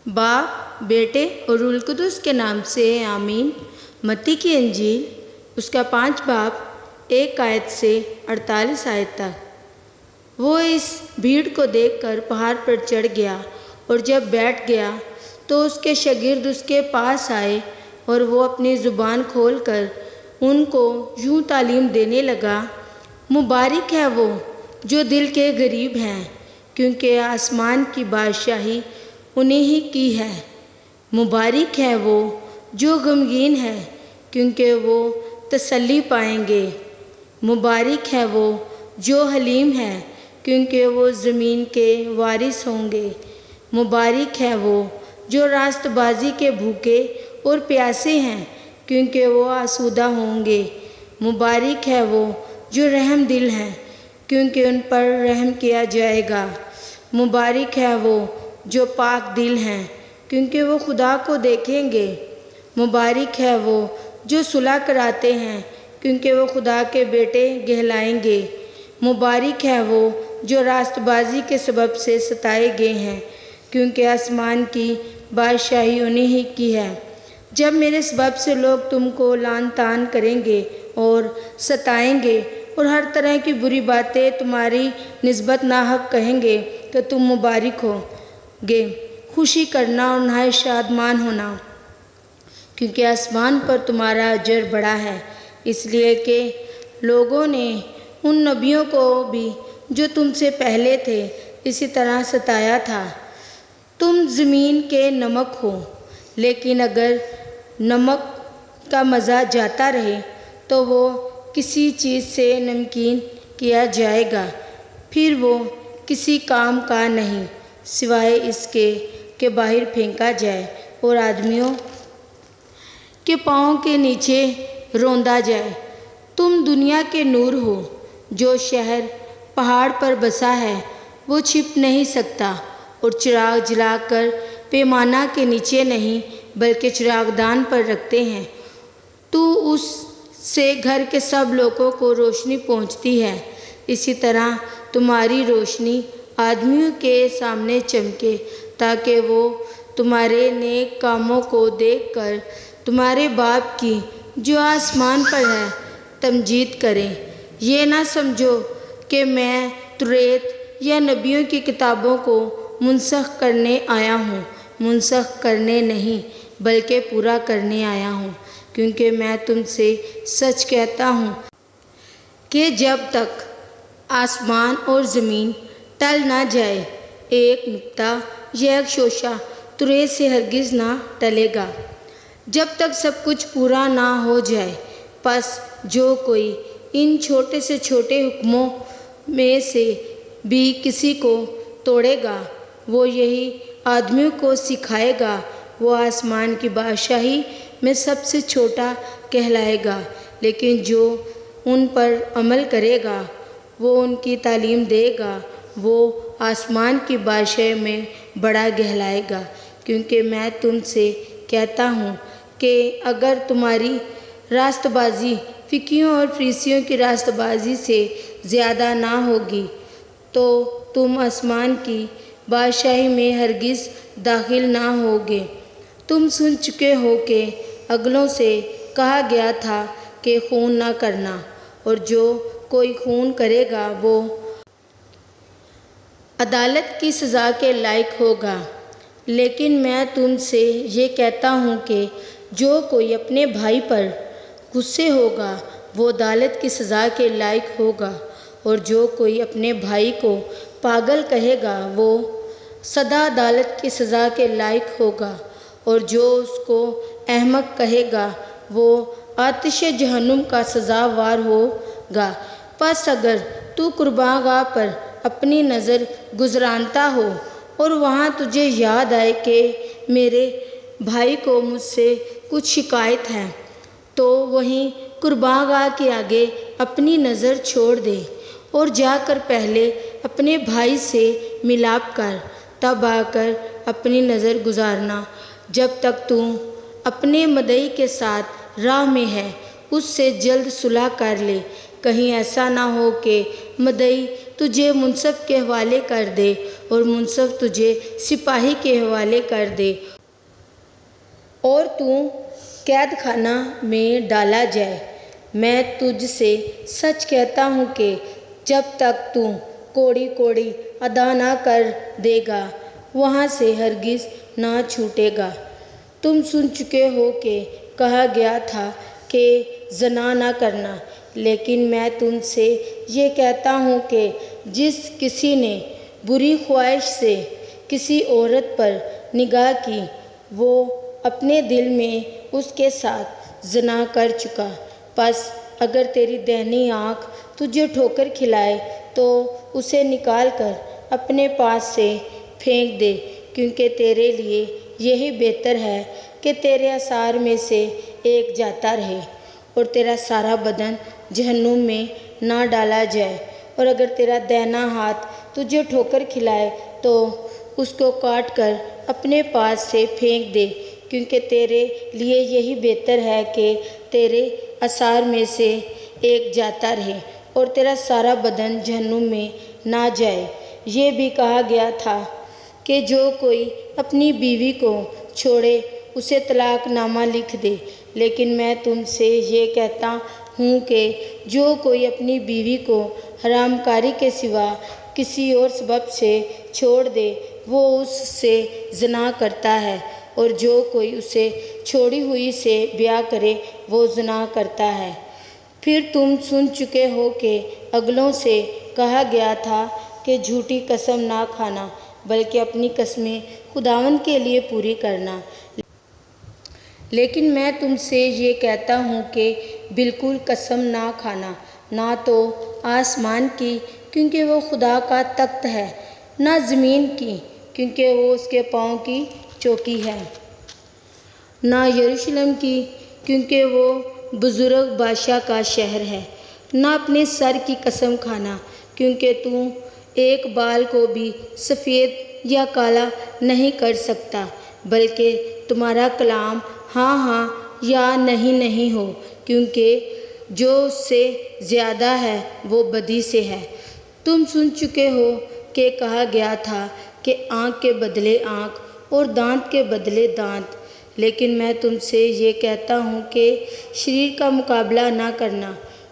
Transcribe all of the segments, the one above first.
باپ، بیٹے اور روح القدس کے نام سے آمین۔ متی کی انجیل اس کا 5 باب 1 آیت سے 48 آیت تک۔ وہ اس بھیڑ کو دیکھ کر پہاڑ پر چڑھ گیا، اور جب بیٹھ گیا تو اس کے شاگرد اس کے پاس آئے، اور وہ اپنی زبان کھول کر ان کو یوں تعلیم دینے لگا: مبارک ہے وہ جو دل کے غریب ہیں، کیونکہ آسمان کی بادشاہی انہیں ہی کی ہے۔ مبارک ہے وہ جو غمگین ہے، کیونکہ وہ تسلی پائیں گے۔ مبارک ہے وہ جو حلیم ہے، کیونکہ وہ زمین کے وارث ہوں گے۔ مبارک ہے وہ جو راست بازی کے بھوکے اور پیاسے ہیں، کیونکہ وہ آسودہ ہوں گے۔ مبارک ہے وہ جو رحم دل ہیں، کیونکہ ان پر رحم کیا جائے گا۔ مبارک ہے وہ جو پاک دل ہیں، کیونکہ وہ خدا کو دیکھیں گے۔ مبارک ہے وہ جو صلح کراتے ہیں، کیونکہ وہ خدا کے بیٹے کہلائیں گے۔ مبارک ہے وہ جو راست بازی کے سبب سے ستائے گئے ہیں، کیونکہ آسمان کی بادشاہی انہیں ہی کی ہے۔ جب میرے سبب سے لوگ تم کو لعن طعن کریں گے اور ستائیں گے، اور ہر طرح کی بری باتیں تمہاری نسبت ناحق کہیں گے، تو تم مبارک ہو گے، خوشی کرنا اور نہایت شادمان ہونا، کیونکہ آسمان پر تمہارا اجر بڑا ہے، اس لیے کہ لوگوں نے ان نبیوں کو بھی جو تم سے پہلے تھے اسی طرح ستایا تھا۔ تم زمین کے نمک ہو، لیکن اگر نمک کا مزہ جاتا رہے تو وہ کسی چیز سے نمکین کیا جائے گا، پھر وہ کسی کام کا نہیں، سوائے اس کے کہ باہر پھینکا جائے اور آدمیوں کے پاؤں کے نیچے روندا جائے۔ تم دنیا کے نور ہو۔ جو شہر پہاڑ پر بسا ہے وہ چھپ نہیں سکتا، اور چراغ جلا کر پیمانہ کے نیچے نہیں بلکہ چراغ دان پر رکھتے ہیں، تو اس سے گھر کے سب لوگوں کو روشنی پہنچتی ہے۔ اسی طرح تمہاری روشنی آدمیوں کے سامنے چمکے، تاکہ وہ تمہارے نیک کاموں کو دیکھ کر تمہارے باپ کی جو آسمان پر ہے تمجید کریں۔ یہ نہ سمجھو کہ میں توریت یا نبیوں کی کتابوں کو منسوخ کرنے آیا ہوں، منسوخ کرنے نہیں بلکہ پورا کرنے آیا ہوں، کیونکہ میں تم سے سچ کہتا ہوں کہ جب تک آسمان اور زمین ٹل نہ جائے، ایک نقطہ یا ایک شوشہ توریت سے ہرگز نہ ٹلے گا، جب تک سب کچھ پورا نہ ہو جائے۔ پس جو کوئی ان چھوٹے سے چھوٹے حکموں میں سے بھی کسی کو توڑے گا، وہ یہی آدمیوں کو سکھائے گا، وہ آسمان کی بادشاہی میں سب سے چھوٹا کہلائے گا، لیکن جو ان پر عمل کرے گا، وہ ان کی تعلیم دے گا، وہ آسمان کی بادشاہی میں بڑا کہلائے گا۔ کیونکہ میں تم سے کہتا ہوں کہ اگر تمہاری راست بازی فقیہوں اور فریسیوں کی راست بازی سے زیادہ نہ ہوگی تو تم آسمان کی بادشاہی میں ہرگز داخل نہ ہوگے۔ تم سن چکے ہو کہ اگلوں سے کہا گیا تھا کہ خون نہ کرنا، اور جو کوئی خون کرے گا وہ عدالت کی سزا کے لائق ہوگا۔ لیکن میں تم سے یہ کہتا ہوں کہ جو کوئی اپنے بھائی پر غصے ہوگا وہ عدالت کی سزا کے لائق ہوگا، اور جو کوئی اپنے بھائی کو پاگل کہے گا وہ سدا عدالت کی سزا کے لائق ہوگا، اور جو اس کو احمق کہے گا وہ آتش جہنم کا سزاوار ہوگا۔ پس اگر تو قربان گاہ پر اپنی نظر گزرانتا ہو اور وہاں تجھے یاد آئے کہ میرے بھائی کو مجھ سے کچھ شکایت ہے، تو وہیں قربان گاہ کے آگے اپنی نظر چھوڑ دے، اور جا کر پہلے اپنے بھائی سے ملاپ کر، تب آ کر اپنی نظر گزارنا۔ جب تک تو اپنے مدعی کے ساتھ راہ میں ہے اس سے جلد صلح کر لے، کہیں ایسا نہ ہو کہ مدعی تجھے منصف کے حوالے کر دے اور منصف تجھے سپاہی کے حوالے کر دے اور تو قید خانہ میں ڈالا جائے۔ میں تجھ سے سچ کہتا ہوں کہ جب تک تو کوڑی کوڑی ادا نہ کر دے گا وہاں سے ہرگز نہ چھوٹے گا۔ تم سن چکے ہو کہ کہا گیا تھا کہ زنا نہ کرنا، لیکن میں تم سے یہ کہتا ہوں کہ جس کسی نے بری خواہش سے کسی عورت پر نگاہ کی وہ اپنے دل میں اس کے ساتھ زنا کر چکا۔ پس اگر تیری دہنی آنکھ تجھے ٹھوکر کھلائے تو اسے نکال کر اپنے پاس سے پھینک دے، کیونکہ تیرے لیے یہی بہتر ہے کہ تیرے اعصار میں سے ایک جاتا رہے اور تیرا سارا بدن جہنم میں نہ ڈالا جائے۔ اور اگر تیرا دہنا ہاتھ تجھے ٹھوکر کھلائے تو اس کو کاٹ کر اپنے پاس سے پھینک دے، کیونکہ تیرے لیے یہی بہتر ہے کہ تیرے اعصار میں سے ایک جاتا رہے اور تیرا سارا بدن جہنم میں نہ جائے۔ یہ بھی کہا گیا تھا کہ جو کوئی اپنی بیوی کو چھوڑے اسے طلاق نامہ لکھ دے، لیکن میں تم سے یہ کہتا ہوں کہ جو کوئی اپنی بیوی کو حرام کاری کے سوا کسی اور سبب سے چھوڑ دے وہ اس سے زنا کرتا ہے، اور جو کوئی اسے چھوڑی ہوئی سے بیاہ کرے وہ زنا کرتا ہے۔ پھر تم سن چکے ہو کہ اگلوں سے کہا گیا تھا کہ جھوٹی قسم نہ کھانا بلکہ اپنی قسمیں خداوند کے لیے پوری کرنا۔ لیکن میں تم سے یہ کہتا ہوں کہ بالکل قسم نہ کھانا، نہ تو آسمان کی کیونکہ وہ خدا کا تخت ہے، نہ زمین کی کیونکہ وہ اس کے پاؤں کی چوکی ہے، نہ یروشلم کی کیونکہ وہ بزرگ بادشاہ کا شہر ہے۔ نہ اپنے سر کی قسم کھانا کیونکہ تو ایک بال کو بھی سفید یا کالا نہیں کر سکتا، بلکہ تمہارا کلام ہاں ہاں یا نہیں نہیں ہو، کیونکہ جو اس سے زیادہ ہے وہ بدی سے ہے۔ تم سن چکے ہو کہ کہا گیا تھا کہ آنکھ کے بدلے آنکھ اور دانت کے بدلے دانت، لیکن میں تم سے یہ کہتا ہوں کہ شریر کا مقابلہ نہ کرنا،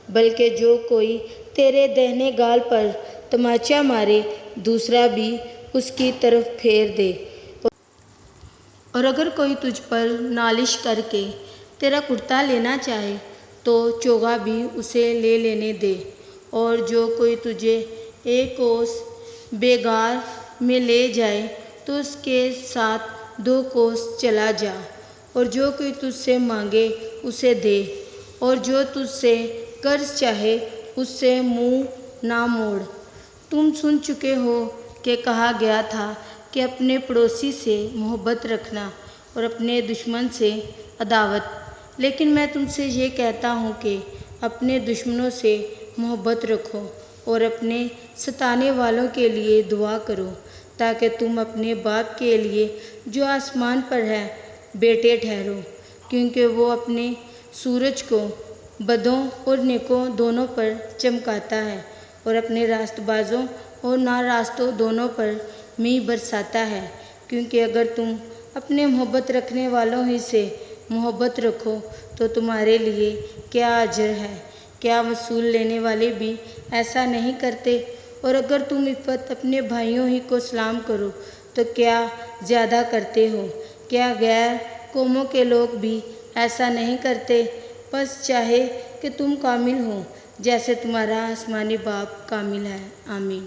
بلکہ جو کوئی تیرے دہنے گال پر تمانچہ مارے دوسرا بھی اس کی طرف پھیر دے۔ اور اگر کوئی تجھ پر نالش کر کے تیرا کرتا لینا چاہے تو چوغا بھی اسے لے لینے دے۔ اور جو کوئی تجھے ایک کوس بیگار میں لے جائے تو اس کے ساتھ 2 کوس چلا جا۔ اور جو کوئی تجھ سے مانگے اسے دے، اور جو تجھ سے قرض چاہے اس سے منہ نہ موڑ۔ تم سن چکے ہو کہ کہا گیا تھا کہ اپنے پڑوسی سے محبت رکھنا اور اپنے دشمن سے عداوت، لیکن میں تم سے یہ کہتا ہوں کہ اپنے دشمنوں سے محبت رکھو اور اپنے ستانے والوں کے لیے دعا کرو، تاکہ تم اپنے باپ کے لیے جو آسمان پر ہے بیٹے ٹھہرو، کیونکہ وہ اپنے سورج کو بدوں اور نیکوں دونوں پر چمکاتا ہے اور اپنے راست بازوں اور ناراستوں دونوں پر مینہ برساتا ہے۔ کیونکہ اگر تم اپنے محبت رکھنے والوں ہی سے محبت رکھو تو تمہارے لیے کیا اجر ہے؟ کیا وصول لینے والے بھی ایسا نہیں کرتے؟ اور اگر تم عفت اپنے بھائیوں ہی کو سلام کرو تو کیا زیادہ کرتے ہو؟ کیا غیر قوموں کے لوگ بھی ایسا نہیں کرتے؟ پس چاہے کہ تم کامل ہو جیسے تمہارا آسمانی باپ کامل ہے۔ آمین۔